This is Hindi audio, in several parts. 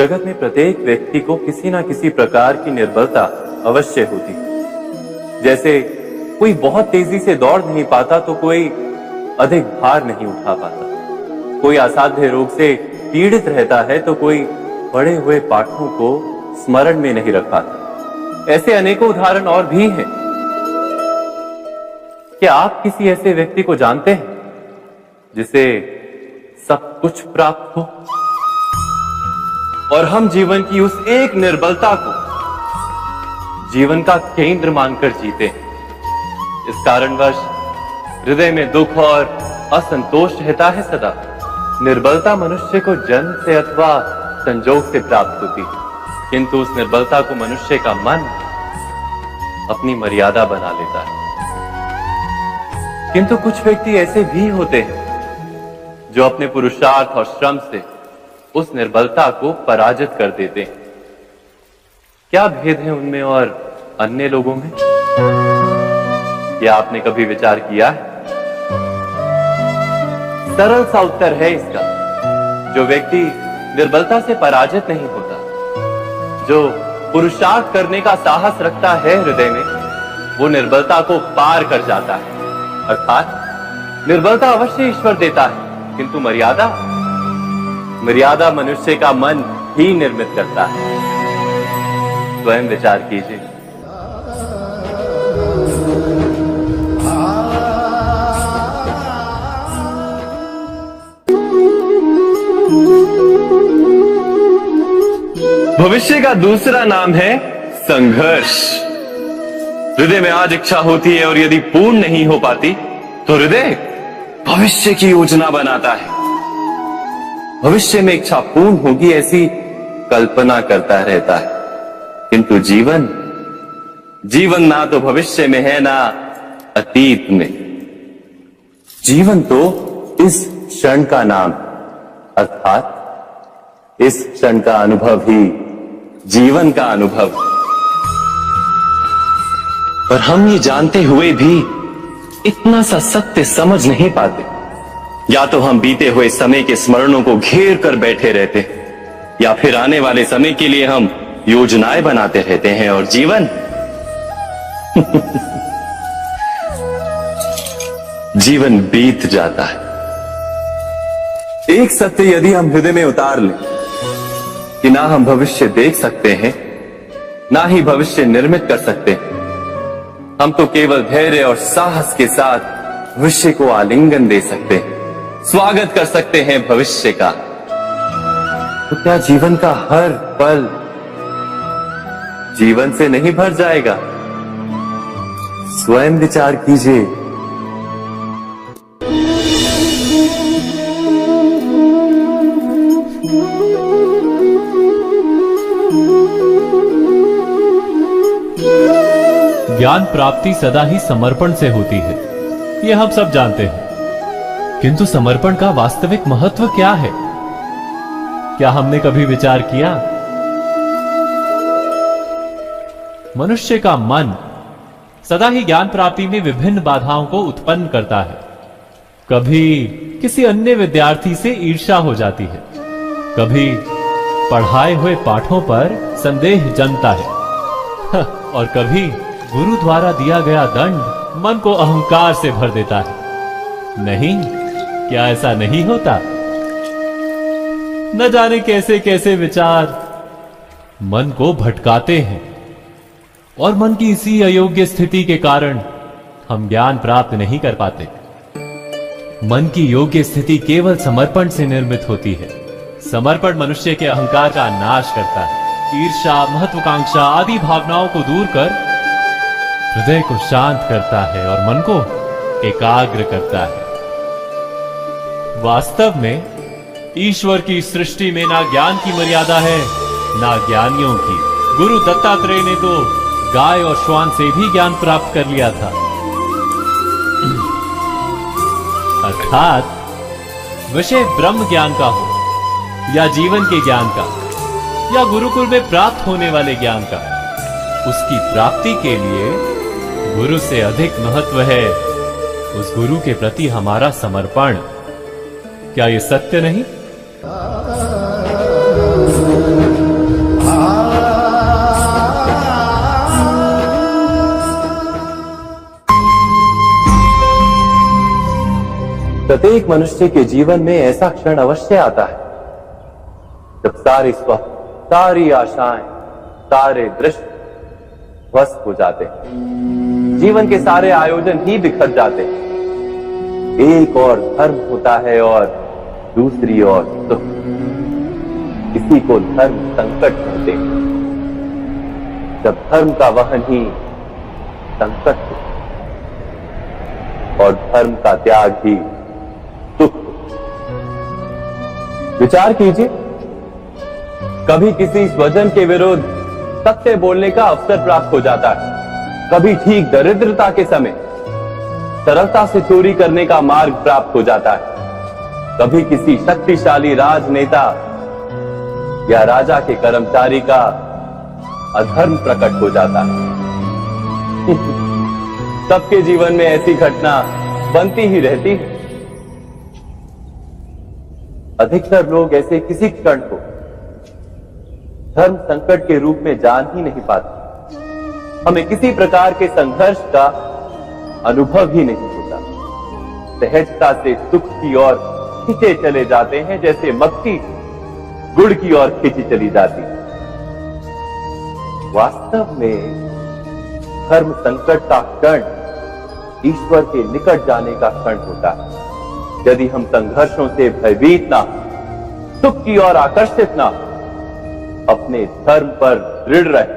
जगत में प्रत्येक व्यक्ति को किसी ना किसी प्रकार की निर्बलता अवश्य होती है। जैसे कोई बहुत तेजी से दौड़ नहीं पाता तो कोई अधिक भार नहीं उठा पाता, कोई असाध्य रोग से पीड़ित रहता है तो कोई पढ़े हुए पाठों को स्मरण में नहीं रख पाता। ऐसे अनेकों उदाहरण और भी हैं। क्या आप किसी ऐसे व्यक्ति को जानते हैं जिसे सब कुछ प्राप्त हो और हम जीवन की उस एक निर्बलता को जीवन का केंद्र मानकर जीते हैं? इस कारणवश हृदय में दुख और असंतोष रहता है सदा। निर्बलता मनुष्य को जन्म से अथवा संजोग से प्राप्त होती है, किंतु उस निर्बलता को मनुष्य का मन अपनी मर्यादा बना लेता है। किंतु कुछ व्यक्ति ऐसे भी होते हैं जो अपने पुरुषार्थ और श्रम से उस निर्बलता को पराजित कर देते हैं। क्या भेद है उनमें और अन्य लोगों में? क्या आपने कभी विचार किया है? सरल सा उत्तर है इसका। जो व्यक्ति निर्बलता से पराजित नहीं होता, जो पुरुषार्थ करने का साहस रखता है हृदय में, वो निर्बलता को पार कर जाता है। अर्थात निर्बलता अवश्य ईश्वर देता है, किंतु मर्यादा मनुष्य का मन ही निर्मित करता है। स्वयं विचार कीजिए। भविष्य का दूसरा नाम है संघर्ष। हृदय में आज इच्छा होती है और यदि पूर्ण नहीं हो पाती तो हृदय भविष्य की योजना बनाता है। भविष्य में इच्छा पूर्ण होगी ऐसी कल्पना करता रहता है, किंतु जीवन ना तो भविष्य में है ना अतीत में। जीवन तो इस क्षण का नाम, अर्थात इस क्षण का अनुभव ही जीवन का अनुभव। पर हम ये जानते हुए भी इतना सा सत्य समझ नहीं पाते। या तो हम बीते हुए समय के स्मरणों को घेर कर बैठे रहते, या फिर आने वाले समय के लिए हम योजनाएं बनाते रहते हैं और जीवन जीवन बीत जाता है। एक सत्य यदि हम हृदय में उतार लें कि ना हम भविष्य देख सकते हैं, ना ही भविष्य निर्मित कर सकते हैं, हम तो केवल धैर्य और साहस के साथ भविष्य को आलिंगन दे सकते हैं, स्वागत कर सकते हैं भविष्य का। तो क्या जीवन का हर पल जीवन से नहीं भर जाएगा? स्वयं विचार कीजिए। ज्ञान प्राप्ति सदा ही समर्पण से होती है, यह हम सब जानते हैं। किंतु समर्पण का वास्तविक महत्व क्या है? क्या हमने कभी विचार किया? मनुष्य का मन सदा ही ज्ञान प्राप्ति में विभिन्न बाधाओं को उत्पन्न करता है। कभी किसी अन्य विद्यार्थी से ईर्ष्या हो जाती है, कभी पढ़ाए हुए पाठों पर संदेह जमता है और कभी गुरु द्वारा दिया गया दंड मन को अहंकार से भर देता है। नहीं, क्या ऐसा नहीं होता? न जाने कैसे कैसे विचार मन को भटकाते हैं और मन की इसी अयोग्य स्थिति के कारण हम ज्ञान प्राप्त नहीं कर पाते। मन की योग्य स्थिति केवल समर्पण से निर्मित होती है। समर्पण मनुष्य के अहंकार का नाश करता है, ईर्ष्या, महत्वाकांक्षा आदि भावनाओं को दूर कर हृदय को शांत करता है और मन को एकाग्र करता है। वास्तव में ईश्वर की सृष्टि में ना ज्ञान की मर्यादा है ना ज्ञानियों की। गुरु दत्तात्रेय ने तो गाय और श्वान से भी ज्ञान प्राप्त कर लिया था। अर्थात विषय ब्रह्म ज्ञान का हो या जीवन के ज्ञान का या गुरुकुल में प्राप्त होने वाले ज्ञान का, उसकी प्राप्ति के लिए गुरु से अधिक महत्व है उस गुरु के प्रति हमारा समर्पण। क्या ये सत्य नहीं? प्रत्येक मनुष्य के जीवन में ऐसा क्षण अवश्य आता है जब सारे स्वप्न, सारी आशाएं, सारे दृश्य ध्वस्त हो जाते हैं। जीवन के सारे आयोजन ही बिखर जाते हैं। एक और धर्म होता है और दूसरी ओर सुख। इसी को धर्म संकट कहते हैं। जब धर्म का वहन ही संकट हो और धर्म का त्याग ही सुख हो। विचार कीजिए, कभी किसी स्वजन के विरुद्ध सत्य बोलने का अवसर प्राप्त हो जाता है, कभी ठीक दरिद्रता के समय सरलता से चोरी करने का मार्ग प्राप्त हो जाता है, कभी किसी शक्तिशाली राजनेता या राजा के कर्मचारी का अधर्म प्रकट हो जाता है। सबके जीवन में ऐसी घटना बनती ही रहती है। अधिकतर लोग ऐसे किसी क्षण को धर्म संकट के रूप में जान ही नहीं पाते। हमें किसी प्रकार के संघर्ष का अनुभव ही नहीं होता। सहजता से सुख की ओर खींचे चले जाते हैं, जैसे मक्खी गुड़ की ओर खींची चली जाती है। वास्तव में धर्म संकट का क्षण ईश्वर के निकट जाने का क्षण होता है। यदि हम संघर्षों से भयभीत ना, सुख की ओर आकर्षित ना, अपने धर्म पर दृढ़ रहे,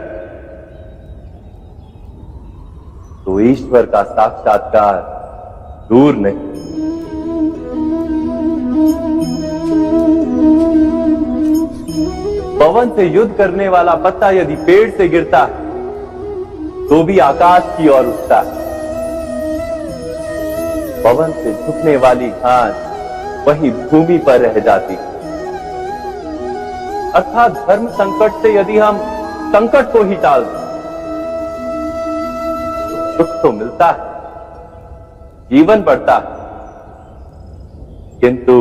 तो ईश्वर का साक्षात्कार दूर नहीं। पवन से युद्ध करने वाला पत्ता यदि पेड़ से गिरता है तो भी आकाश की ओर उठता है। पवन से झुकने वाली घास वही भूमि पर रह जाती है। अर्थात धर्म संकट से यदि हम संकट को ही टाल दें तो सुख तो मिलता है, जीवन बढ़ता है, किंतु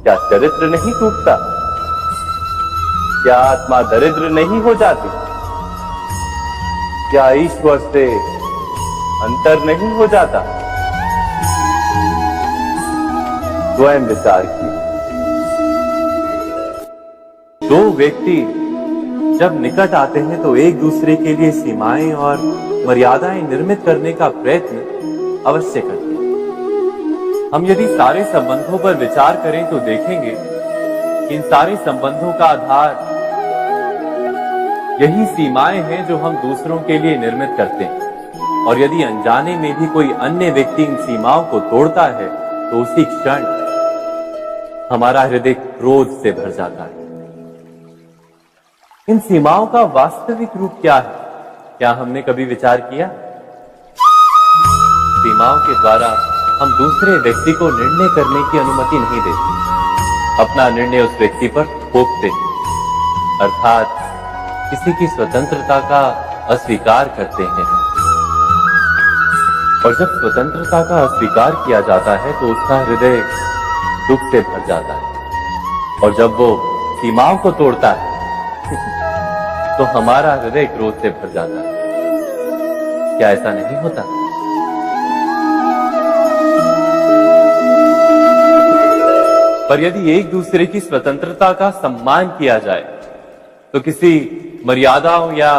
क्या चरित्र नहीं टूटता? क्या आत्मा दरिद्र नहीं हो जाती? क्या ईश्वर से अंतर नहीं हो जाता? स्वयं विचार कीजिए। दो व्यक्ति जब निकट आते हैं तो एक दूसरे के लिए सीमाएं और मर्यादाएं निर्मित करने का प्रयत्न अवश्य करते हैं। हम यदि सारे संबंधों पर विचार करें तो देखेंगे कि इन सारे संबंधों का आधार यही सीमाएं हैं जो हम दूसरों के लिए निर्मित करते हैं। और यदि अनजाने में भी कोई अन्य व्यक्ति इन सीमाओं को तोड़ता है तो उसी क्षण हमारा हृदय क्रोध से भर जाता है। इन सीमाओं का वास्तविक रूप क्या है? क्या हमने कभी विचार किया? सीमाओं के द्वारा हम दूसरे व्यक्ति को निर्णय करने की अनुमति नहीं देते। अपना निर्णय उस व्यक्ति पर थोपते हैं, अर्थात किसी की स्वतंत्रता का अस्वीकार करते हैं। और जब स्वतंत्रता का अस्वीकार किया जाता है तो उसका हृदय दुख से भर जाता है। और जब वो सीमाओं को तोड़ता है तो हमारा हृदय क्रोध से भर जाता है। क्या ऐसा नहीं होता? पर यदि एक दूसरे की स्वतंत्रता का सम्मान किया जाए तो किसी मर्यादाओं या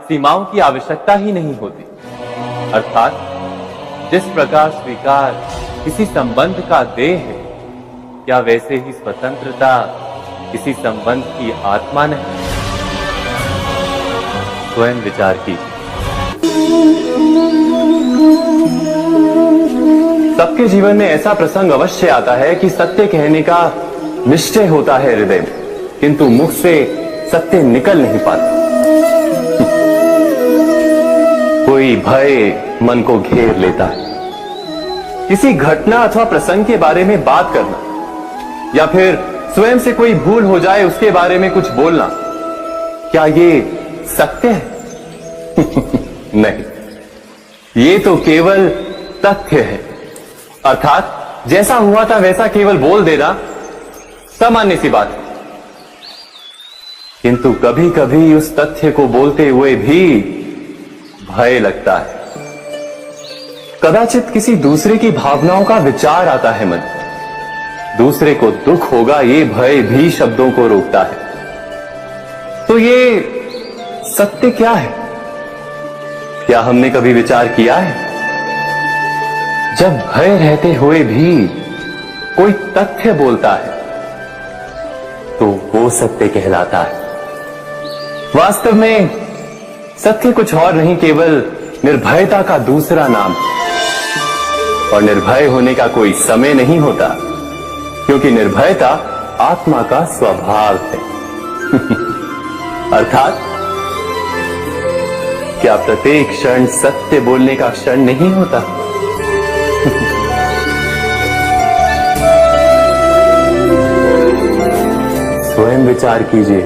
सीमाओं की आवश्यकता ही नहीं होती। अर्थात जिस प्रकार स्वीकार किसी संबंध का देह है, क्या वैसे ही स्वतंत्रता किसी संबंध की आत्मा नहीं? स्वयं विचार कीजिए। सबके जीवन में ऐसा प्रसंग अवश्य आता है कि सत्य कहने का निश्चय होता है हृदय में, किंतु मुख से सत्य निकल नहीं पाता। कोई भय मन को घेर लेता है। किसी घटना अथवा प्रसंग के बारे में बात करना या फिर स्वयं से कोई भूल हो जाए उसके बारे में कुछ बोलना, क्या ये सत्य है? नहीं, ये तो केवल तथ्य है। अर्थात जैसा हुआ था वैसा केवल बोल देना सामान्य सी बात है। किंतु कभी कभी उस तथ्य को बोलते हुए भी भय लगता है। कदाचित किसी दूसरे की भावनाओं का विचार आता है मन, दूसरे को दुख होगा ये भय भी शब्दों को रोकता है। तो ये सत्य क्या है? क्या हमने कभी विचार किया है? जब भय रहते हुए भी कोई तथ्य बोलता है तो वो सत्य कहलाता है। वास्तव में सत्य कुछ और नहीं, केवल निर्भयता का दूसरा नाम। और निर्भय होने का कोई समय नहीं होता, क्योंकि निर्भयता आत्मा का स्वभाव है। अर्थात क्या प्रत्येक क्षण सत्य बोलने का क्षण नहीं होता? स्वयं विचार कीजिए।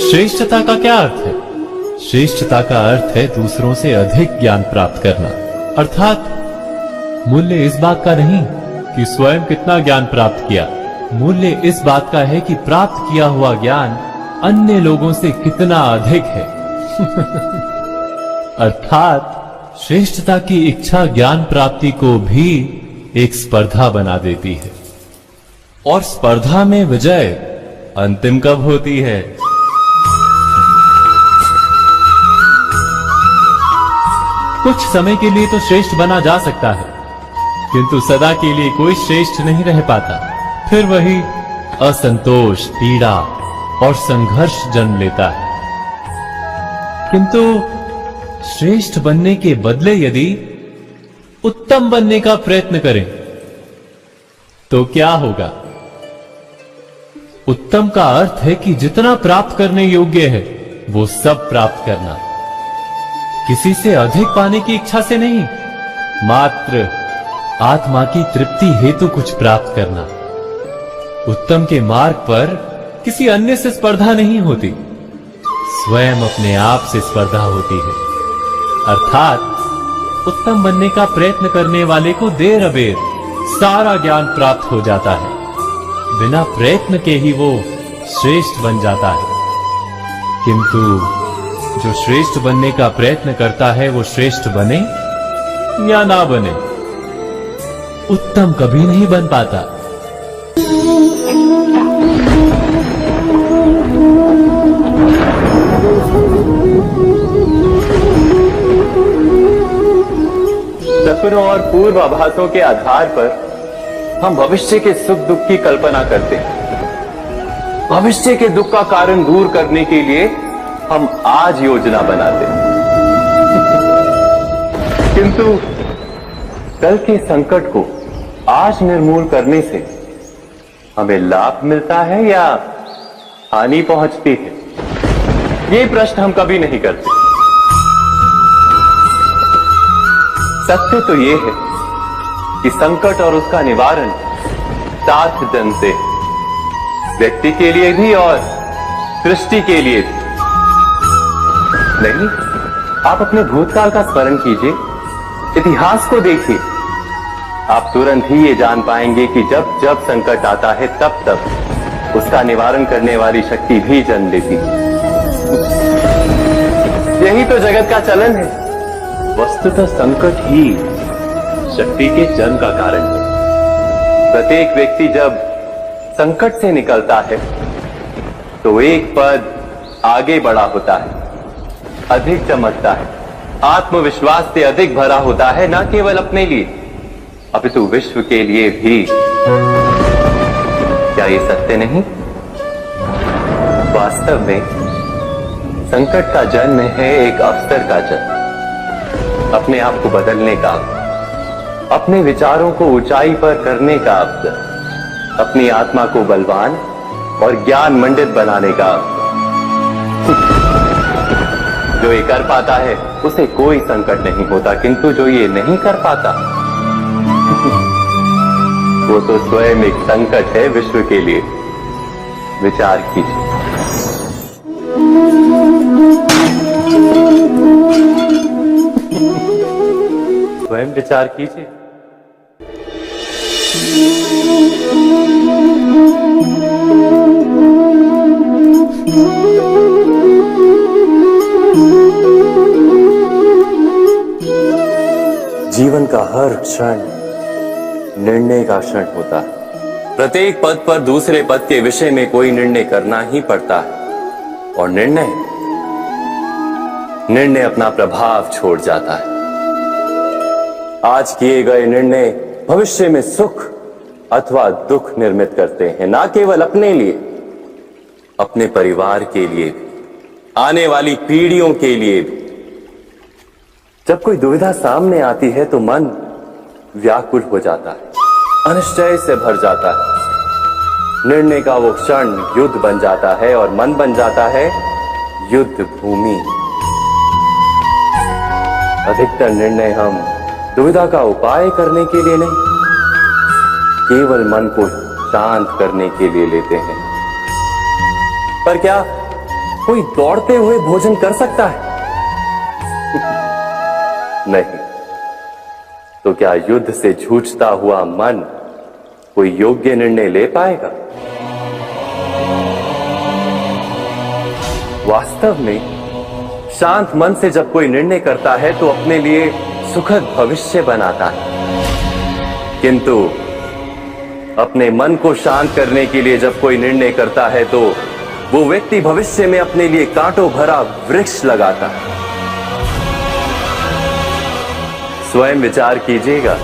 श्रेष्ठता का क्या अर्थ है? श्रेष्ठता का अर्थ है दूसरों से अधिक ज्ञान प्राप्त करना। अर्थात मूल्य इस बात का नहीं कि स्वयं कितना ज्ञान प्राप्त किया, मूल्य इस बात का है कि प्राप्त किया हुआ ज्ञान अन्य लोगों से कितना अधिक है। अर्थात श्रेष्ठता की इच्छा ज्ञान प्राप्ति को भी एक स्पर्धा बना देती है। और स्पर्धा में विजय अंतिम कब होती है? कुछ समय के लिए तो श्रेष्ठ बना जा सकता है, किंतु सदा के लिए कोई श्रेष्ठ नहीं रह पाता। फिर वही असंतोष, पीड़ा और संघर्ष जन्म लेता है। किंतु श्रेष्ठ बनने के बदले यदि उत्तम बनने का प्रयत्न करें तो क्या होगा? उत्तम का अर्थ है कि जितना प्राप्त करने योग्य है वो सब प्राप्त करना, किसी से अधिक पाने की इच्छा से नहीं, मात्र आत्मा की तृप्ति हेतु कुछ प्राप्त करना। उत्तम के मार्ग पर किसी अन्य से स्पर्धा नहीं होती, स्वयं अपने आप से स्पर्धा होती है। अर्थात उत्तम बनने का प्रयत्न करने वाले को देर अबेर सारा ज्ञान प्राप्त हो जाता है, बिना प्रयत्न के ही वो श्रेष्ठ बन जाता है। किंतु जो श्रेष्ठ बनने का प्रयत्न करता है वो श्रेष्ठ बने या ना बने, उत्तम कभी नहीं बन पाता। सपनों और पूर्वाभासों के आधार पर हम भविष्य के सुख दुख की कल्पना करते हैं। भविष्य के दुख का कारण दूर करने के लिए हम आज योजना बनाते हैं। किंतु कल के संकट को आज निर्मूल करने से हमें लाभ मिलता है या हानि पहुंचती है? ये प्रश्न हम कभी नहीं करते। सत्य तो ये है कि संकट और उसका निवारण साथ जन से, व्यक्ति के लिए भी और सृष्टि के लिए भी। नहीं, आप अपने भूतकाल का स्मरण कीजिए, इतिहास को देखिए, आप तुरंत ही ये जान पाएंगे कि जब जब संकट आता है तब तब उसका निवारण करने वाली शक्ति भी जन्म लेती है। यही तो जगत का चलन है। वस्तुतः संकट ही शक्ति के जन्म का कारण है। प्रत्येक व्यक्ति जब संकट से निकलता है तो एक पद आगे बढ़ा होता है, अधिक चमकता है, आत्मविश्वास से अधिक भरा होता है, न केवल अपने लिए अपितु विश्व के लिए भी। क्या ये सत्य नहीं? वास्तव में संकट का जन्म है एक अवसर का जन्म, अपने आप को बदलने का, अपने विचारों को ऊंचाई पर करने का अवसर, अपनी आत्मा को बलवान और ज्ञान मंडित बनाने का अवसर। जो ये कर पाता है उसे कोई संकट नहीं होता, किंतु जो ये नहीं कर पाता वो तो स्वयं एक संकट है विश्व के लिए। विचार कीजिए। स्वयं विचार कीजिए। जीवन का हर क्षण निर्णय का क्षण होता है। प्रत्येक पद पर दूसरे पद के विषय में कोई निर्णय करना ही पड़ता है और निर्णय अपना प्रभाव छोड़ जाता है। आज किए गए निर्णय भविष्य में सुख अथवा दुख निर्मित करते हैं, ना केवल अपने लिए, अपने परिवार के लिए, आने वाली पीढ़ियों के लिए भी। जब कोई दुविधा सामने आती है तो मन व्याकुल हो जाता है, अनिश्चय से भर जाता है। निर्णय का वो क्षण युद्ध बन जाता है और मन बन जाता है युद्ध भूमि। अधिकतर निर्णय हम दुविधा का उपाय करने के लिए नहीं, केवल मन को शांत करने के लिए लेते हैं। पर क्या कोई दौड़ते हुए भोजन कर सकता है? नहीं। तो क्या युद्ध से जूझता हुआ मन कोई योग्य निर्णय ले पाएगा? वास्तव में शांत मन से जब कोई निर्णय करता है तो अपने लिए सुखद भविष्य बनाता है। किंतु अपने मन को शांत करने के लिए जब कोई निर्णय करता है तो वो व्यक्ति भविष्य में अपने लिए कांटों भरा वृक्ष लगाता है। स्वयं विचार कीजिएगा।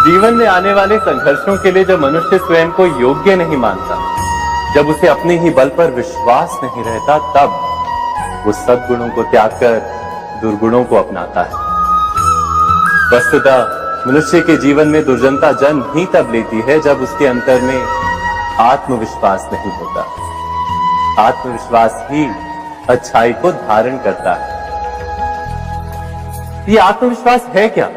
जीवन में आने वाले संघर्षों के लिए जब मनुष्य स्वयं को योग्य नहीं मानता, जब उसे अपने ही बल पर विश्वास नहीं रहता, तब वो सद्गुणों को त्याग कर दुर्गुणों को अपनाता है। वस्तुतः मनुष्य के जीवन में दुर्जनता जन्म ही तब लेती है जब उसके अंतर में आत्मविश्वास नहीं होता। आत्मविश्वास ही अच्छाई को धारण करता है। ये आत्मविश्वास है क्या?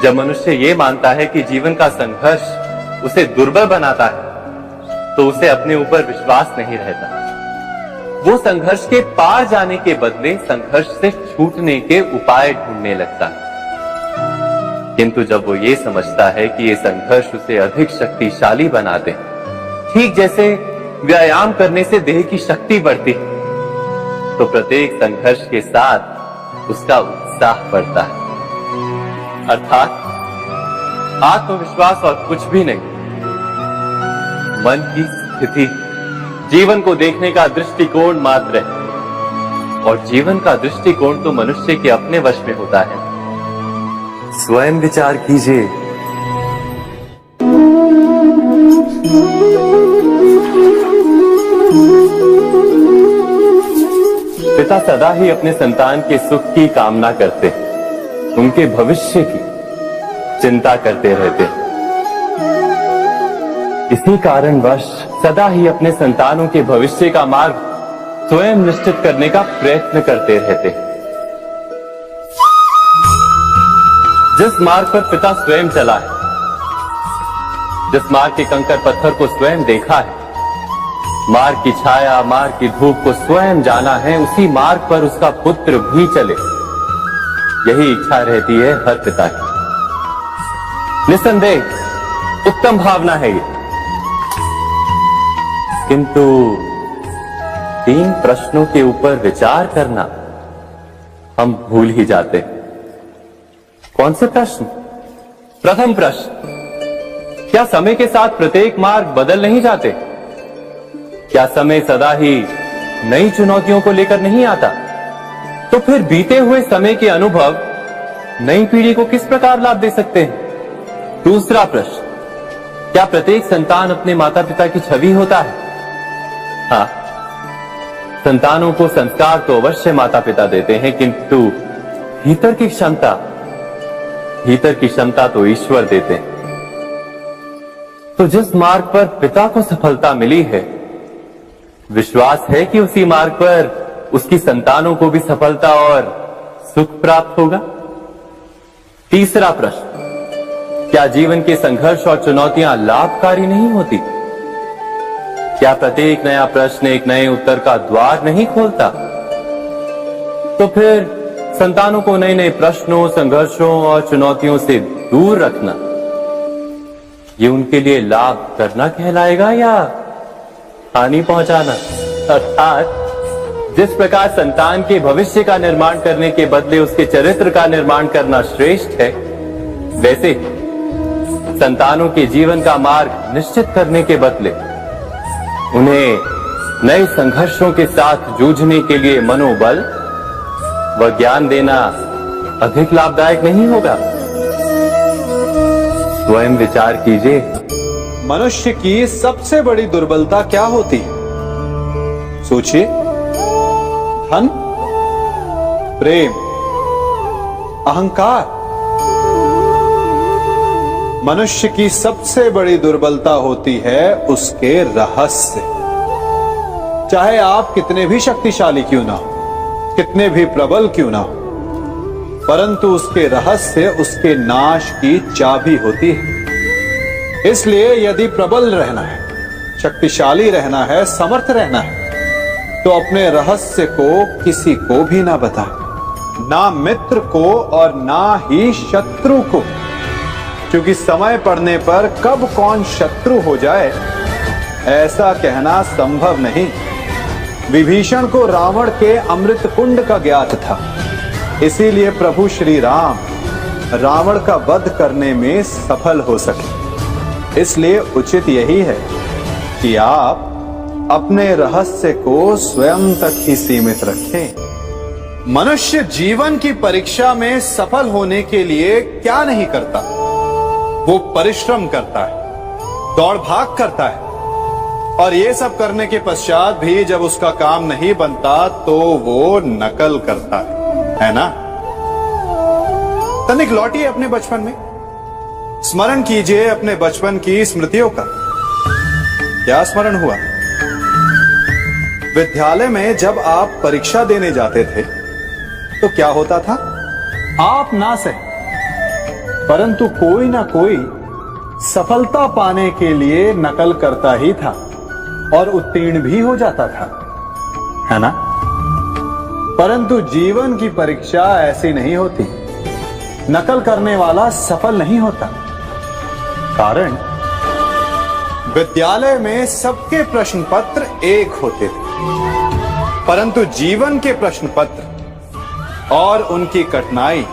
जब मनुष्य ये मानता है कि जीवन का संघर्ष उसे दुर्बल बनाता है, तो उसे अपने ऊपर विश्वास नहीं रहता। वो संघर्ष के पार जाने के बदले संघर्ष से छूटने के उपाय ढूंढने लगता है। किंतु जब वो ये समझता है कि ये संघर्ष उसे अधिक शक्तिशाली बनाते, ठीक जैसे व्यायाम करने से देह की शक्ति बढ़ती, तो प्रत्येक संघर्ष के साथ उसका उत्साह बढ़ता है। अर्थात आत्मविश्वास और कुछ भी नहीं, मन की स्थिति जीवन को देखने का दृष्टिकोण मात्र है। और जीवन का दृष्टिकोण तो मनुष्य के अपने वश में होता है। स्वयं विचार कीजिए। पिता सदा ही अपने संतान के सुख की कामना करते, उनके भविष्य की चिंता करते रहते। इसी कारणवश सदा ही अपने संतानों के भविष्य का मार्ग स्वयं निश्चित करने का प्रयत्न करते रहते। जिस मार्ग पर पिता स्वयं चला है, जिस मार्ग के कंकर पत्थर को स्वयं देखा है, मार्ग की छाया, मार्ग की धूप को स्वयं जाना है, उसी मार्ग पर उसका पुत्र भी चले, यही इच्छा रहती है हर पिता की। निसंदेह उत्तम भावना है ये। किंतु 3 प्रश्नों के ऊपर विचार करना हम भूल ही जाते। कौन से प्रश्न? प्रथम प्रश्न, क्या समय के साथ प्रत्येक मार्ग बदल नहीं जाते? क्या समय सदा ही नई चुनौतियों को लेकर नहीं आता? तो फिर बीते हुए समय के अनुभव नई पीढ़ी को किस प्रकार लाभ दे सकते हैं? दूसरा प्रश्न, क्या प्रत्येक संतान अपने माता पिता की छवि होता है? हाँ, संतानों को संस्कार तो अवश्य माता पिता देते हैं, किंतु भीतर की क्षमता तो ईश्वर देते हैं। तो जिस मार्ग पर पिता को सफलता मिली है, विश्वास है कि उसी मार्ग पर उसकी संतानों को भी सफलता और सुख प्राप्त होगा। तीसरा प्रश्न, क्या जीवन के संघर्ष और चुनौतियां लाभकारी नहीं होती? क्या प्रत्येक नया प्रश्न एक नए उत्तर का द्वार नहीं खोलता? तो फिर संतानों को नए नए प्रश्नों, संघर्षों और चुनौतियों से दूर रखना, ये उनके लिए लाभ करना कहलाएगा या हानि पहुंचाना? अर्थात जिस प्रकार संतान के भविष्य का निर्माण करने के बदले उसके चरित्र का निर्माण करना श्रेष्ठ है, वैसे संतानों के जीवन का मार्ग निश्चित करने के बदले उन्हें नए संघर्षों के साथ जूझने के लिए मनोबल व ज्ञान देना अधिक लाभदायक नहीं होगा? स्वयं विचार कीजिए। मनुष्य की सबसे बड़ी दुर्बलता क्या होती है? सोचिए। धन, प्रेम, अहंकार। मनुष्य की सबसे बड़ी दुर्बलता होती है उसके रहस्य। चाहे आप कितने भी शक्तिशाली क्यों ना हो, कितने भी प्रबल क्यों ना हो, परंतु उसके रहस्य उसके नाश की चाबी होती है। इसलिए यदि प्रबल रहना है, शक्तिशाली रहना है, समर्थ रहना है, तो अपने रहस्य को किसी को भी ना बताएं, ना मित्र को और ना ही शत्रु को, क्योंकि समय पड़ने पर कब कौन शत्रु हो जाए ऐसा कहना संभव नहीं। विभीषण को रावण के अमृत कुंड का ज्ञात था, इसीलिए प्रभु श्री राम रावण का वध करने में सफल हो सके। इसलिए उचित यही है कि आप अपने रहस्य को स्वयं तक ही सीमित रखें। मनुष्य जीवन की परीक्षा में सफल होने के लिए क्या नहीं करता? वो परिश्रम करता है, दौड़ भाग करता है, और ये सब करने के पश्चात भी जब उसका काम नहीं बनता तो वो नकल करता है ना? तनिक लौटिए अपने बचपन में, स्मरण कीजिए अपने बचपन की स्मृतियों का। क्या स्मरण हुआ? विद्यालय में जब आप परीक्षा देने जाते थे तो क्या होता था? आप ना सही, परंतु कोई ना कोई सफलता पाने के लिए नकल करता ही था और उत्तीर्ण भी हो जाता था, है ना? परंतु जीवन की परीक्षा ऐसी नहीं होती। नकल करने वाला सफल नहीं होता। कारण विद्यालय में सबके प्रश्न पत्र एक होते थे, परंतु जीवन के प्रश्न पत्र और उनकी कठिनाई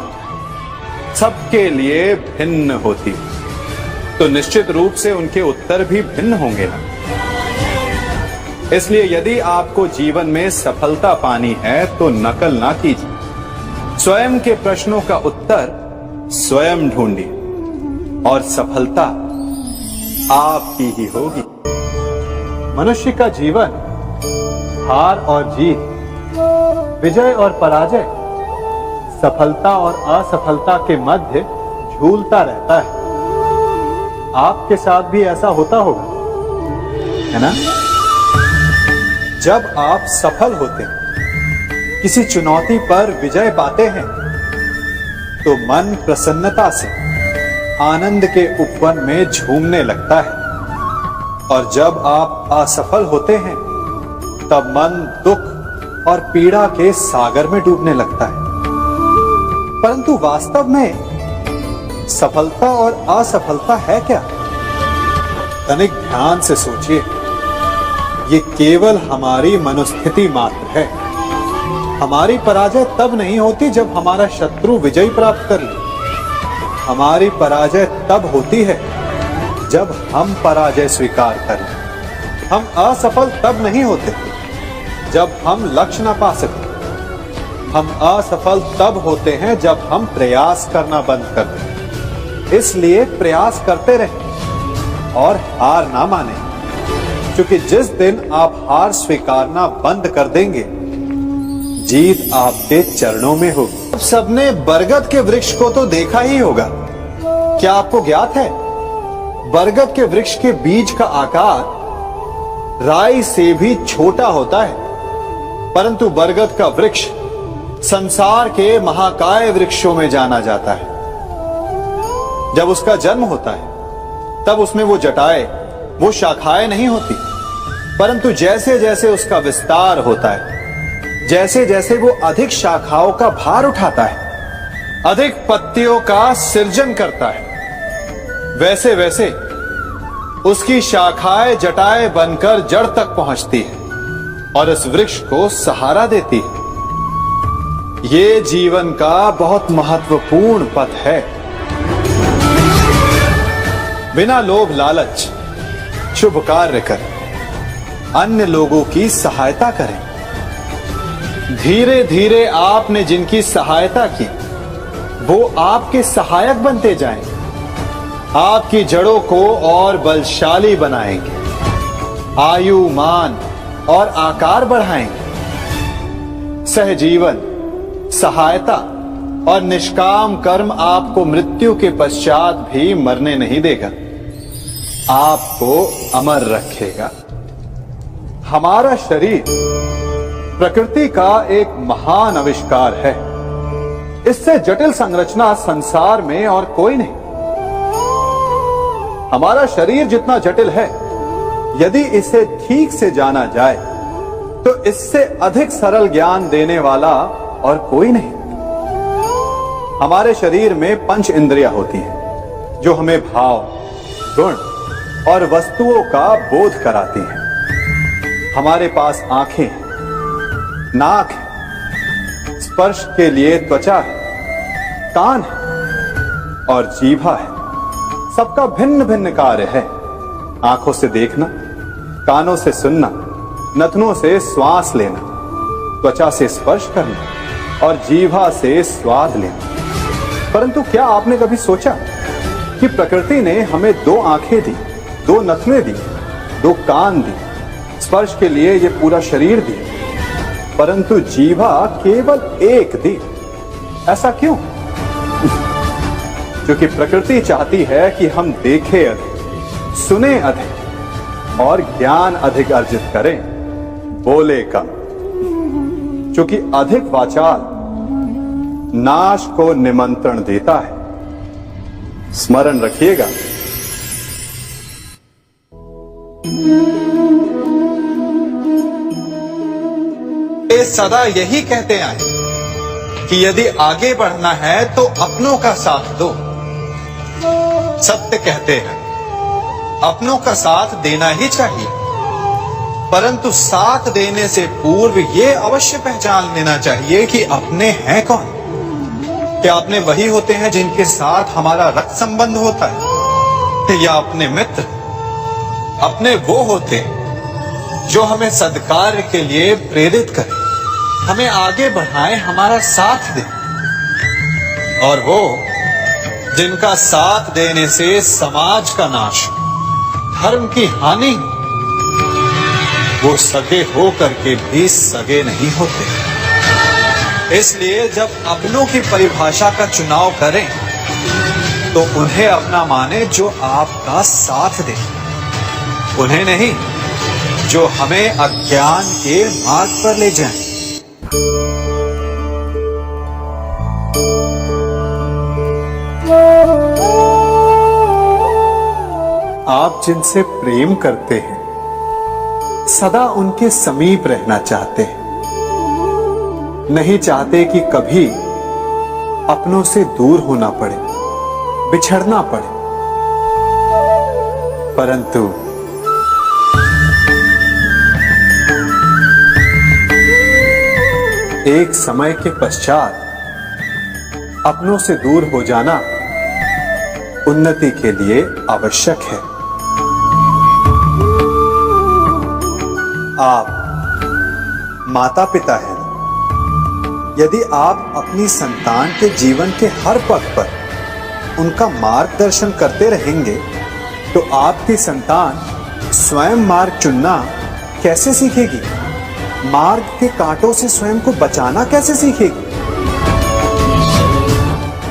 सबके लिए भिन्न होती, तो निश्चित रूप से उनके उत्तर भी भिन्न होंगे ना। इसलिए यदि आपको जीवन में सफलता पानी है तो नकल ना कीजिए, स्वयं के प्रश्नों का उत्तर स्वयं ढूंढिए और सफलता आपकी ही होगी। मनुष्य का जीवन हार और जीत, विजय और पराजय, सफलता और असफलता के मध्य झूलता रहता है। आपके साथ भी ऐसा होता होगा, है ना? जब आप सफल होते हैं, किसी चुनौती पर विजय पाते हैं, तो मन प्रसन्नता से आनंद के उपवन में झूमने लगता है, और जब आप असफल होते हैं तब मन दुख और पीड़ा के सागर में डूबने लगता है। परंतु वास्तव में सफलता और असफलता है क्या? तनिक ध्यान से सोचिए। ये केवल हमारी मनोस्थिति मात्र है। हमारी पराजय तब नहीं होती जब हमारा शत्रु विजय प्राप्त कर ले। हमारी पराजय तब होती है जब हम पराजय स्वीकार करें। हम असफल तब नहीं होते जब हम लक्ष्य न पा सके। हम असफल तब होते हैं जब हम प्रयास करना बंद कर दें। इसलिए प्रयास करते रहें और हार ना माने, क्योंकि जिस दिन आप हार स्वीकारना बंद कर देंगे, जीत आपके चरणों में होगी। अब सबने बरगद के वृक्ष को तो देखा ही होगा। क्या आपको ज्ञात है, बरगद के वृक्ष के बीज का आकार राई से भी छोटा होता है, परंतु बरगद का वृक्ष संसार के महाकाय वृक्षों में जाना जाता है। जब उसका जन्म होता है तब उसमें वो जटाएं, वो शाखाएं नहीं होती, परंतु जैसे जैसे उसका विस्तार होता है जैसे जैसे वो अधिक शाखाओं का भार उठाता है, अधिक पत्तियों का सृजन करता है, वैसे वैसे उसकी शाखाएं जटाएं बनकर जड़ तक पहुंचती है और इस वृक्ष को सहारा देती है। ये जीवन का बहुत महत्वपूर्ण पथ है। बिना लोभ लालच शुभ कार्य करें, अन्य लोगों की सहायता करें। धीरे धीरे आपने जिनकी सहायता की वो आपके सहायक बनते जाएं, आपकी जड़ों को और बलशाली बनाएंगे, आयु मान और आकार बढ़ाएंगे। सहजीवन, सहायता और निष्काम कर्म आपको मृत्यु के पश्चात भी मरने नहीं देगा, आपको अमर रखेगा। हमारा शरीर प्रकृति का एक महान आविष्कार है। इससे जटिल संरचना संसार में और कोई नहीं। हमारा शरीर जितना जटिल है, यदि इसे ठीक से जाना जाए तो इससे अधिक सरल ज्ञान देने वाला और कोई नहीं। हमारे शरीर में 5 इंद्रियां होती हैं जो हमें भाव, गुण और वस्तुओं का बोध कराती हैं। हमारे पास आंखें हैं, नाक है, स्पर्श के लिए त्वचा है, कान है और जीभा है। सबका भिन्न भिन्न कार्य है। आंखों से देखना, कानों से सुनना, नथनों से श्वास लेना, त्वचा से स्पर्श करना और जीभा से स्वाद लेना। परंतु क्या आपने कभी सोचा कि प्रकृति ने हमें 2 आंखें दी, 2 नथने दी, 2 कान दी, स्पर्श के लिए ये पूरा शरीर दिया, परंतु जीभा केवल 1 दी? ऐसा क्यों? क्योंकि प्रकृति चाहती है कि हम देखें अधिक, सुने अधिक और ज्ञान अधिक अर्जित करें, बोले कम। क्योंकि अधिक वाचाल नाश को निमंत्रण देता है। स्मरण रखिएगा। ये सदा यही कहते आए कि यदि आगे बढ़ना है तो अपनों का साथ दो। सत्य कहते हैं, अपनों का साथ देना ही चाहिए, परंतु साथ देने से पूर्व ये अवश्य पहचान लेना चाहिए कि अपने हैं कौन। क्या अपने वही होते हैं जिनके साथ हमारा रक्त संबंध होता है, या अपने मित्र? अपने वो होते हैं जो हमें सद्कार्य के लिए प्रेरित करें, हमें आगे बढ़ाएं, हमारा साथ दें। और वो जिनका साथ देने से समाज का नाश, धर्म की हानि, वो सगे हो करके भी सगे नहीं होते। इसलिए जब अपनों की परिभाषा का चुनाव करें तो उन्हें अपना माने जो आपका साथ दे, उन्हें नहीं जो हमें अज्ञान के मार्ग पर ले जाएं। आप जिनसे प्रेम करते हैं सदा उनके समीप रहना चाहते हैं, नहीं चाहते कि कभी अपनों से दूर होना पड़े, बिछड़ना पड़े। परंतु एक समय के पश्चात अपनों से दूर हो जाना उन्नति के लिए आवश्यक है। आप माता पिता हैं। यदि आप अपनी संतान के जीवन के हर पग पर उनका मार्गदर्शन करते रहेंगे तो आपकी संतान स्वयं मार्ग चुनना कैसे सीखेगी? मार्ग के कांटों से स्वयं को बचाना कैसे सीखेगी?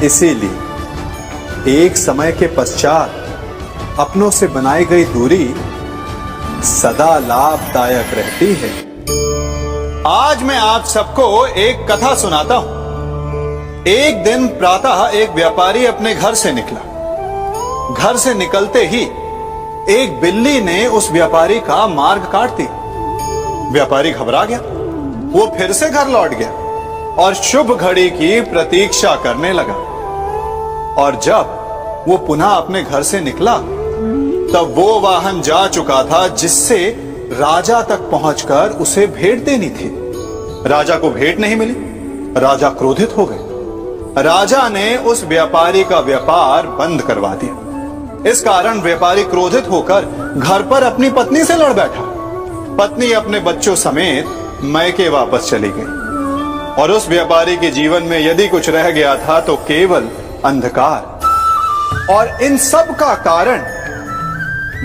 इसीलिए एक समय के पश्चात अपनों से बनाई गई दूरी सदा लाभदायक रहती है। आज मैं आप सबको एक कथा सुनाता हूं। एक दिन प्रातः एक व्यापारी अपने घर से निकला। घर से निकलते ही एक बिल्ली ने उस व्यापारी का मार्ग काट दिया। व्यापारी घबरा गया वो फिर से घर लौट गया और शुभ घड़ी की प्रतीक्षा करने लगा। और जब वो पुनः अपने घर से निकला तब वो वाहन जा चुका था जिससे राजा तक पहुंचकर उसे भेंट देनी थी। राजा को भेंट नहीं मिली। राजा क्रोधित हो गए। राजा ने उस व्यापारी का व्यापार बंद करवा दिया। इस कारण व्यापारी क्रोधित होकर घर पर अपनी पत्नी से लड़ बैठा। पत्नी अपने बच्चों समेत मैके वापस चली गई और उस व्यापारी के जीवन में यदि कुछ रह गया था तो केवल अंधकार। और इन सब का कारण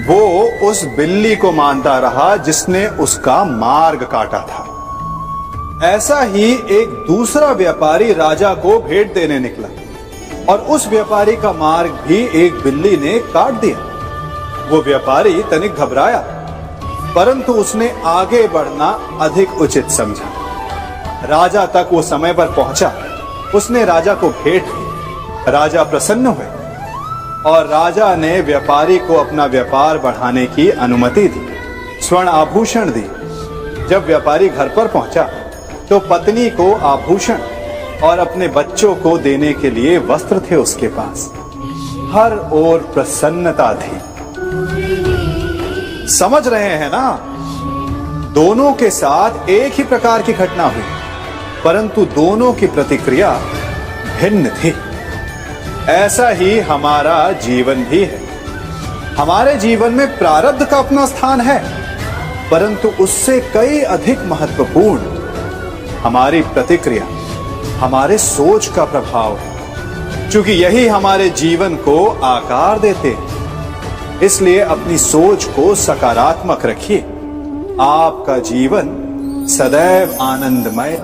वो उस बिल्ली को मानता रहा जिसने उसका मार्ग काटा था। ऐसा ही एक दूसरा व्यापारी राजा को भेंट देने निकला और उस व्यापारी का मार्ग भी एक बिल्ली ने काट दिया। वो व्यापारी तनिक घबराया, परंतु उसने आगे बढ़ना अधिक उचित समझा। राजा तक वो समय पर पहुंचा। उसने राजा को भेंट दी। राजा प्रसन्न हुए और राजा ने व्यापारी को अपना व्यापार बढ़ाने की अनुमति दी, स्वर्ण आभूषण दी। जब व्यापारी घर पर पहुंचा तो पत्नी को आभूषण और अपने बच्चों को देने के लिए वस्त्र थे उसके पास। हर ओर प्रसन्नता थी। समझ रहे हैं ना? दोनों के साथ एक ही प्रकार की घटना हुई, परंतु दोनों की प्रतिक्रिया भिन्न थी। ऐसा ही हमारा जीवन भी है। हमारे जीवन में प्रारब्ध का अपना स्थान है, परंतु उससे कई अधिक महत्वपूर्ण हमारी प्रतिक्रिया, हमारे सोच का प्रभाव है, क्योंकि यही हमारे जीवन को आकार देते हैं। इसलिए अपनी सोच को सकारात्मक रखिए। आपका जीवन सदैव आनंदमय।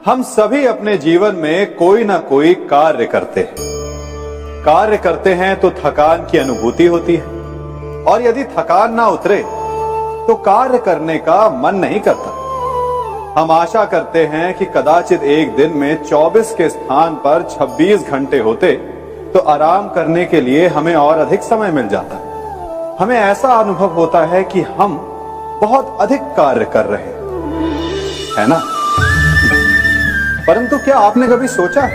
हम सभी अपने जीवन में कोई ना कोई कार्य करते हैं। कार्य करते हैं तो थकान की अनुभूति होती है और यदि थकान ना उतरे तो कार्य करने का मन नहीं करता। हम आशा करते हैं कि कदाचित एक दिन में 24 के स्थान पर 26 घंटे होते तो आराम करने के लिए हमें और अधिक समय मिल जाता। हमें ऐसा अनुभव होता है कि हम बहुत अधिक कार्य कर रहे हैं, है ना? परंतु क्या आपने कभी सोचा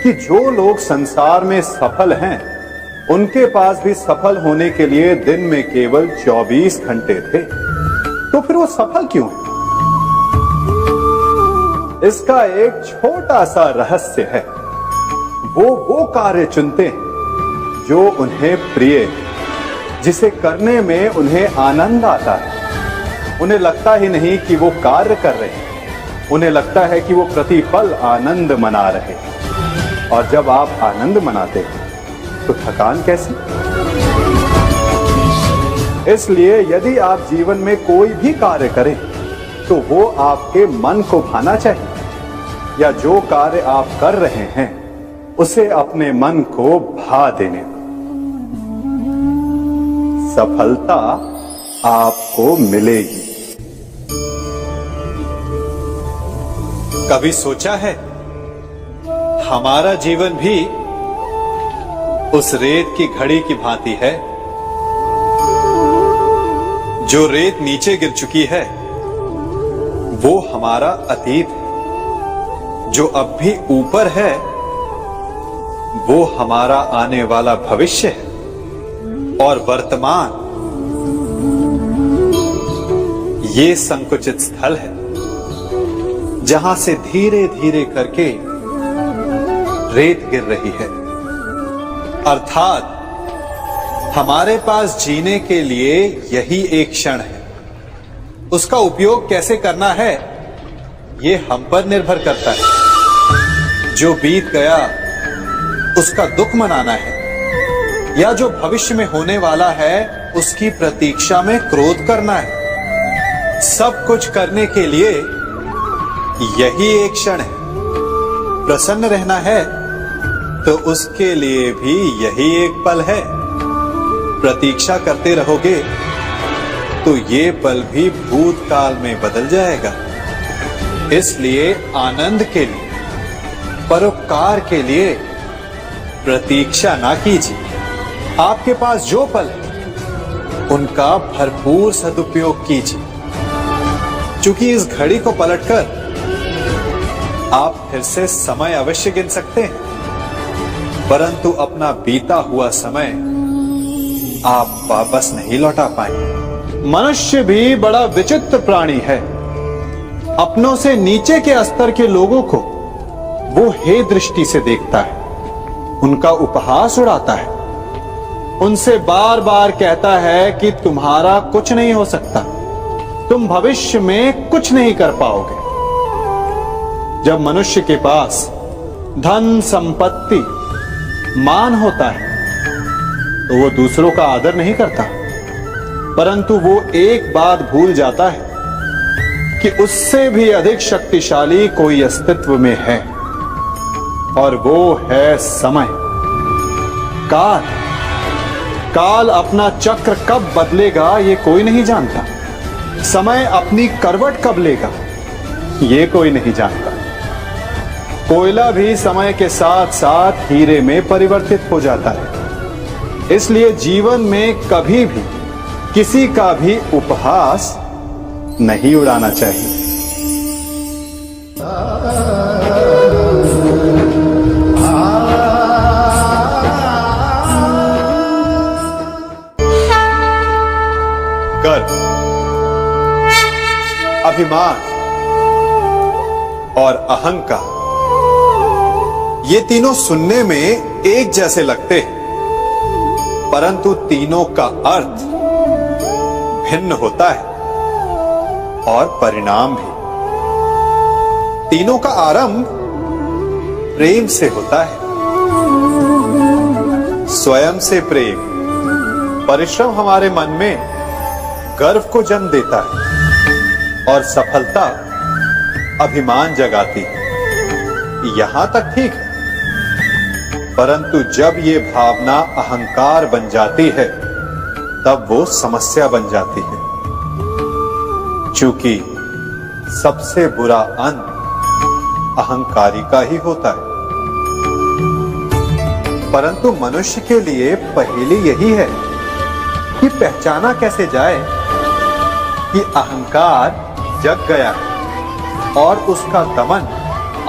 कि जो लोग संसार में सफल हैं उनके पास भी सफल होने के लिए दिन में केवल 24 घंटे थे? तो फिर वो सफल क्यों है? इसका एक छोटा सा रहस्य है। वो कार्य चुनते हैं जो उन्हें प्रिय है, जिसे करने में उन्हें आनंद आता है। उन्हें लगता ही नहीं कि वो कार्य कर रहे हैं, उन्हें लगता है कि वो प्रतिपल आनंद मना रहे हैं। और जब आप आनंद मनाते हैं तो थकान कैसी? इसलिए यदि आप जीवन में कोई भी कार्य करें तो वो आपके मन को भाना चाहिए, या जो कार्य आप कर रहे हैं उसे अपने मन को भा देने दो। सफलता आपको मिलेगी। कभी सोचा है हमारा जीवन भी उस रेत की घड़ी की भांति है? जो रेत नीचे गिर चुकी है वो हमारा अतीत है। जो अब भी ऊपर है वो हमारा आने वाला भविष्य है। और वर्तमान ये संकुचित स्थल है जहां से धीरे धीरे करके रेत गिर रही है। अर्थात हमारे पास जीने के लिए यही एक क्षण है। उसका उपयोग कैसे करना है ये हम पर निर्भर करता है। जो बीत गया उसका दुख मनाना है, या जो भविष्य में होने वाला है उसकी प्रतीक्षा में क्रोध करना है। सब कुछ करने के लिए यही एक क्षण है। प्रसन्न रहना है तो उसके लिए भी यही एक पल है। प्रतीक्षा करते रहोगे तो ये पल भी भूतकाल में बदल जाएगा। इसलिए आनंद के लिए, परोपकार के लिए प्रतीक्षा ना कीजिए, आपके पास जो पल है उनका भरपूर सदुपयोग कीजिए, क्योंकि इस घड़ी को पलटकर आप फिर से समय अवश्य गिन सकते हैं, परंतु अपना बीता हुआ समय आप वापस नहीं लौटा पाएंगे। मनुष्य भी बड़ा विचित्र प्राणी है। अपनों से नीचे के स्तर के लोगों को वो हे दृष्टि से देखता है, उनका उपहास उड़ाता है, उनसे बार बार कहता है कि तुम्हारा कुछ नहीं हो सकता, तुम भविष्य में कुछ नहीं कर पाओगे। जब मनुष्य के पास धन, संपत्ति, मान होता है तो वो दूसरों का आदर नहीं करता, परंतु वो एक बात भूल जाता है कि उससे भी अधिक शक्तिशाली कोई अस्तित्व में है, और वो है समय। काल काल अपना चक्र कब बदलेगा ये कोई नहीं जानता। समय अपनी करवट कब लेगा ये कोई नहीं जानता। कोयला भी समय के साथ साथ हीरे में परिवर्तित हो जाता है। इसलिए जीवन में कभी भी किसी का भी उपहास नहीं उड़ाना चाहिए। गर्व, अभिमान और अहंकार, ये तीनों सुनने में एक जैसे लगते हैं, परंतु तीनों का अर्थ भिन्न होता है और परिणाम भी। तीनों का आरंभ प्रेम से होता है। स्वयं से प्रेम, परिश्रम हमारे मन में गर्व को जन्म देता है और सफलता अभिमान जगाती है। यहां तक ठीक है, परंतु जब ये भावना अहंकार बन जाती है तब वो समस्या बन जाती है, क्योंकि सबसे बुरा अंत अहंकारी का ही होता है। परंतु मनुष्य के लिए पहेली यही है कि पहचाना कैसे जाए कि अहंकार जग गया है और उसका दमन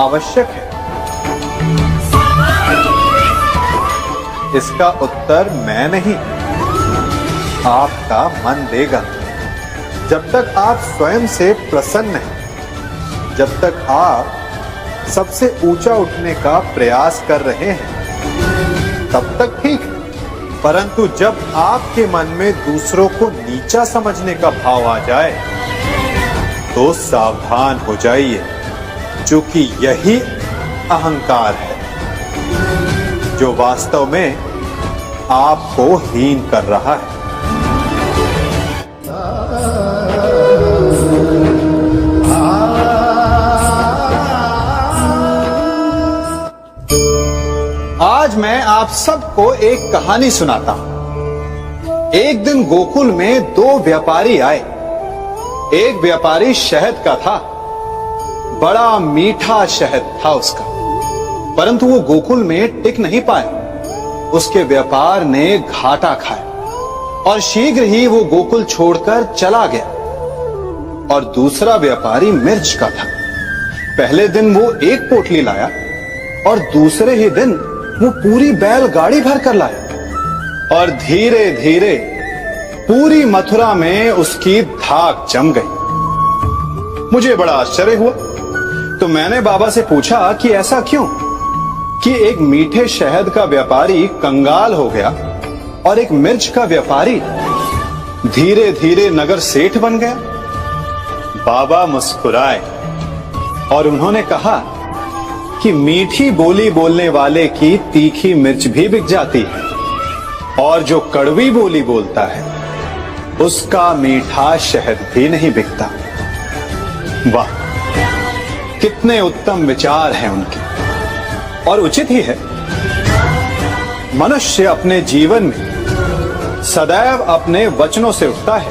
आवश्यक है। इसका उत्तर मैं नहीं, आपका मन देगा। जब तक आप स्वयं से प्रसन्न हैं, जब तक आप सबसे ऊंचा उठने का प्रयास कर रहे हैं, तब तक ठीक है। परंतु जब आपके मन में दूसरों को नीचा समझने का भाव आ जाए तो सावधान हो जाइए, क्योंकि यही अहंकार है जो वास्तव में आपको हीन कर रहा है। आज मैं आप सबको एक कहानी सुनाता हूं। एक दिन गोकुल में दो व्यापारी आए। एक व्यापारी शहद का था, बड़ा मीठा शहद था उसका, परंतु वो गोकुल में टिक नहीं पाया। उसके व्यापार ने घाटा खाया और शीघ्र ही वो गोकुल छोड़कर चला गया। और दूसरा व्यापारी मिर्च का था। पहले दिन वो एक पोटली लाया और दूसरे ही दिन वो पूरी बैलगाड़ी भर कर लाया, और धीरे धीरे पूरी मथुरा में उसकी धाक जम गई। मुझे बड़ा आश्चर्य हुआ, तो मैंने बाबा से पूछा कि ऐसा क्यों कि एक मीठे शहद का व्यापारी कंगाल हो गया और एक मिर्च का व्यापारी धीरे धीरे नगर सेठ बन गया। बाबा मुस्कुराए और उन्होंने कहा कि मीठी बोली बोलने वाले की तीखी मिर्च भी बिक जाती है, और जो कड़वी बोली बोलता है उसका मीठा शहद भी नहीं बिकता। वाह, कितने उत्तम विचार हैं उनके, और उचित ही है। मनुष्य अपने जीवन में सदैव अपने वचनों से उठता है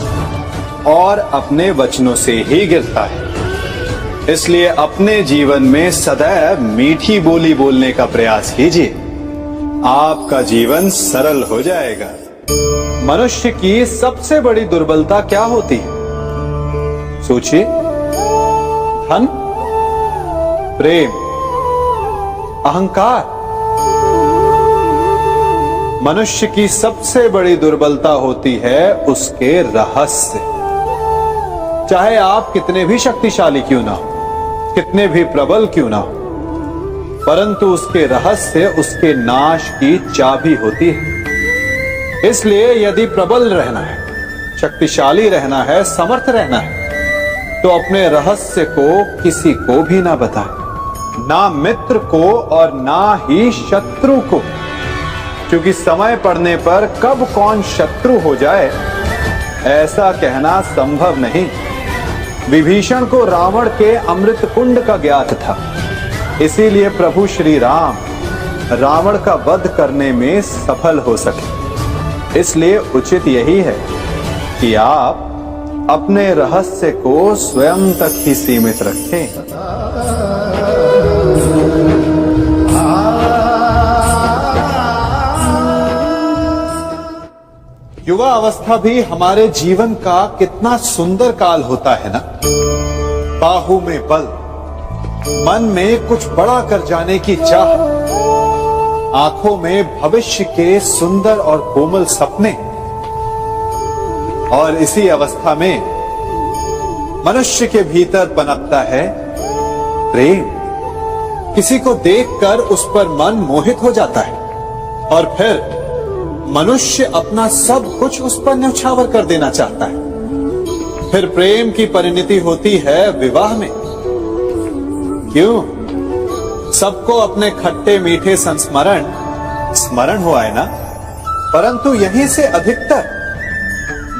और अपने वचनों से ही गिरता है। इसलिए अपने जीवन में सदैव मीठी बोली बोलने का प्रयास कीजिए, आपका जीवन सरल हो जाएगा। मनुष्य की सबसे बड़ी दुर्बलता क्या होती है? सोचिए। धन, प्रेम, अहंकार। मनुष्य की सबसे बड़ी दुर्बलता होती है उसके रहस्य। चाहे आप कितने भी शक्तिशाली क्यों ना हो, कितने भी प्रबल क्यों ना हो, परंतु उसके रहस्य उसके नाश की चाबी होती है। इसलिए यदि प्रबल रहना है, शक्तिशाली रहना है, समर्थ रहना है, तो अपने रहस्य को किसी को भी ना बताए, ना मित्र को और ना ही शत्रु को, क्योंकि समय पड़ने पर कब कौन शत्रु हो जाए ऐसा कहना संभव नहीं। विभीषण को रावण के अमृत कुंड का ज्ञात था, इसीलिए प्रभु श्री राम रावण का वध करने में सफल हो सके। इसलिए उचित यही है कि आप अपने रहस्य को स्वयं तक ही सीमित रखें। युवा अवस्था भी हमारे जीवन का कितना सुंदर काल होता है ना। बाहु में बल, मन में कुछ बड़ा कर जाने की चाह, आंखों में भविष्य के सुंदर और कोमल सपने। और इसी अवस्था में मनुष्य के भीतर पनपता है प्रेम। किसी को देखकर उस पर मन मोहित हो जाता है और फिर मनुष्य अपना सब कुछ उस पर न्यौछावर कर देना चाहता है। फिर प्रेम की परिणति होती है विवाह में। क्यों? सबको अपने खट्टे मीठे संस्मरण स्मरण हुआ है ना। परंतु यहीं से अधिकतर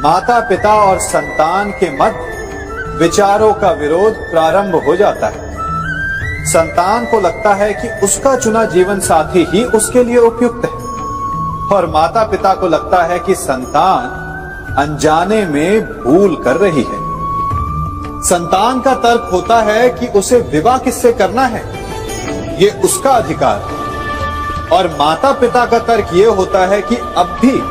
माता पिता और संतान के मध्य विचारों का विरोध प्रारंभ हो जाता है। संतान को लगता है कि उसका चुना जीवन साथी ही उसके लिए उपयुक्त है, और माता पिता को लगता है कि संतान अनजाने में भूल कर रही है। संतान का तर्क होता है कि उसे विवाह किससे करना है, ये उसका अधिकार है। और माता पिता का तर्क ये होता है कि अब भी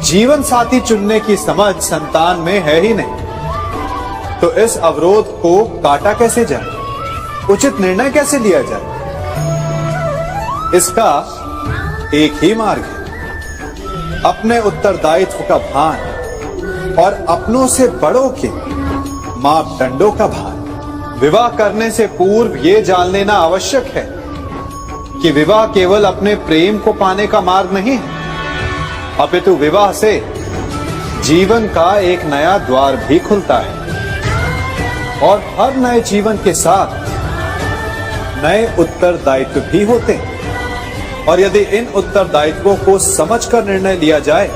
जीवन साथी चुनने की समझ संतान में है ही नहीं। तो इस अवरोध को काटा कैसे जाए, उचित निर्णय कैसे लिया जाए? इसका एक ही मार्ग है, अपने उत्तरदायित्व का भान और अपनों से बड़ों के मापदंडों का भान। विवाह करने से पूर्व ये जान लेना आवश्यक है कि विवाह केवल अपने प्रेम को पाने का मार्ग नहीं है, अपितु विवाह से जीवन का एक नया द्वार भी खुलता है। और हर नए जीवन के साथ नए उत्तरदायित्व भी होते हैं। और यदि इन उत्तरदायित्वों को समझकर निर्णय लिया जाए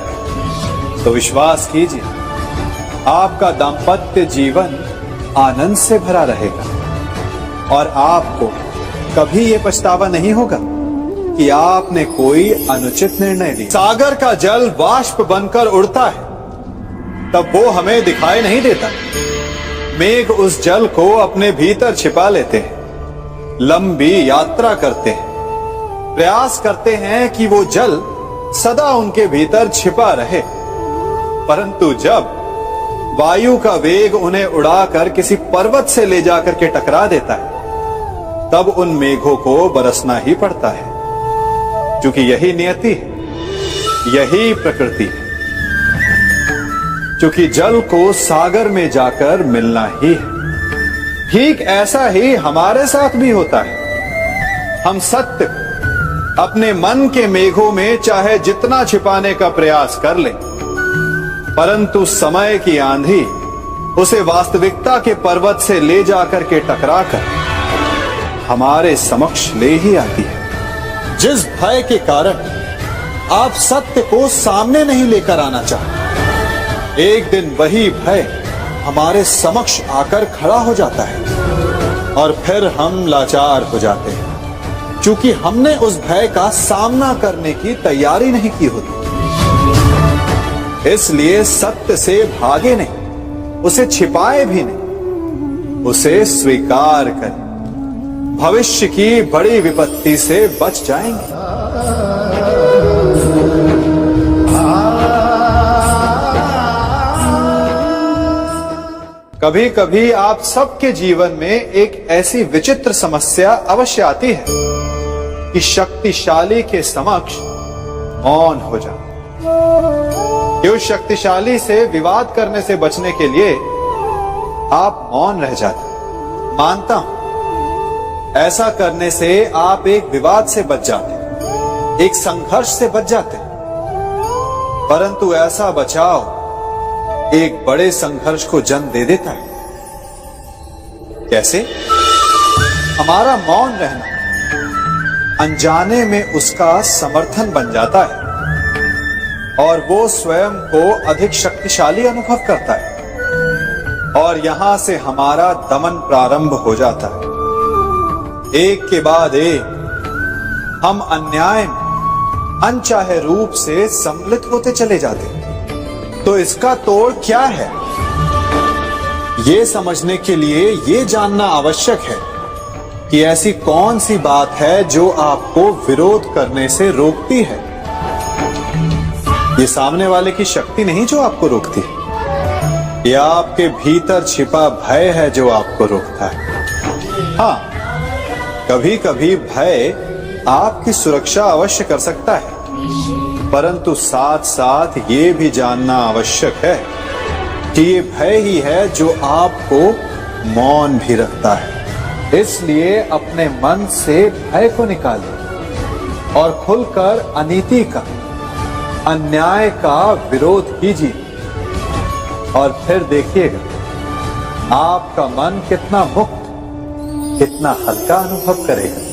तो विश्वास कीजिए आपका दाम्पत्य जीवन आनंद से भरा रहेगा और आपको कभी ये पछतावा नहीं होगा कि आपने कोई अनुचित निर्णय लिया। सागर का जल वाष्प बनकर उड़ता है, तब वो हमें दिखाई नहीं देता। मेघ उस जल को अपने भीतर छिपा लेते हैं, लंबी यात्रा करते हैं, प्रयास करते हैं कि वो जल सदा उनके भीतर छिपा रहे। परंतु जब वायु का वेग उन्हें उड़ाकर किसी पर्वत से ले जाकर के टकरा देता है, तब उन मेघों को बरसना ही पड़ता है, क्योंकि यही नियति है, यही प्रकृति है। क्योंकि जल को सागर में जाकर मिलना ही है। ठीक ऐसा ही हमारे साथ भी होता है। हम सत्य अपने मन के मेघों में चाहे जितना छिपाने का प्रयास कर ले, परंतु समय की आंधी उसे वास्तविकता के पर्वत से ले जाकर के टकराकर हमारे समक्ष ले ही आती है। जिस भय के कारण आप सत्य को सामने नहीं लेकर आना चाहते, एक दिन वही भय हमारे समक्ष आकर खड़ा हो जाता है और फिर हम लाचार हो जाते हैं, क्योंकि हमने उस भय का सामना करने की तैयारी नहीं की होती। इसलिए सत्य से भागे नहीं, उसे छिपाए भी नहीं, उसे स्वीकार करें। भविष्य की बड़ी विपत्ति से बच जाएंगे। कभी कभी आप सबके जीवन में एक ऐसी विचित्र समस्या अवश्य आती है कि शक्तिशाली के समक्ष मौन हो जाए। कि उस शक्तिशाली से विवाद करने से बचने के लिए आप मौन रह जाते। मानता हूं ऐसा करने से आप एक विवाद से बच जाते, एक संघर्ष से बच जाते, परंतु ऐसा बचाव एक बड़े संघर्ष को जन्म दे देता है। कैसे? हमारा मौन रहना अनजाने में उसका समर्थन बन जाता है और वो स्वयं को अधिक शक्तिशाली अनुभव करता है और यहां से हमारा दमन प्रारंभ हो जाता है। एक के बाद एक हम अन्याय में अनचाहे रूप से सम्मिलित होते चले जाते हैं। तो इसका तोड़ क्या है? ये समझने के लिए ये जानना आवश्यक है कि ऐसी कौन सी बात है जो आपको विरोध करने से रोकती है। ये सामने वाले की शक्ति नहीं जो आपको रोकती है, ये आपके भीतर छिपा भय है जो आपको रोकता है। हाँ, कभी कभी भय आपकी सुरक्षा अवश्य कर सकता है, परंतु साथ साथ ये भी जानना आवश्यक है कि ये भय ही है जो आपको मौन भी रखता है। इसलिए अपने मन से भय को निकालिए और खुलकर अनीति का, अन्याय का विरोध कीजिए और फिर देखिएगा आपका मन कितना मुक्त, कितना हल्का अनुभव करेगा।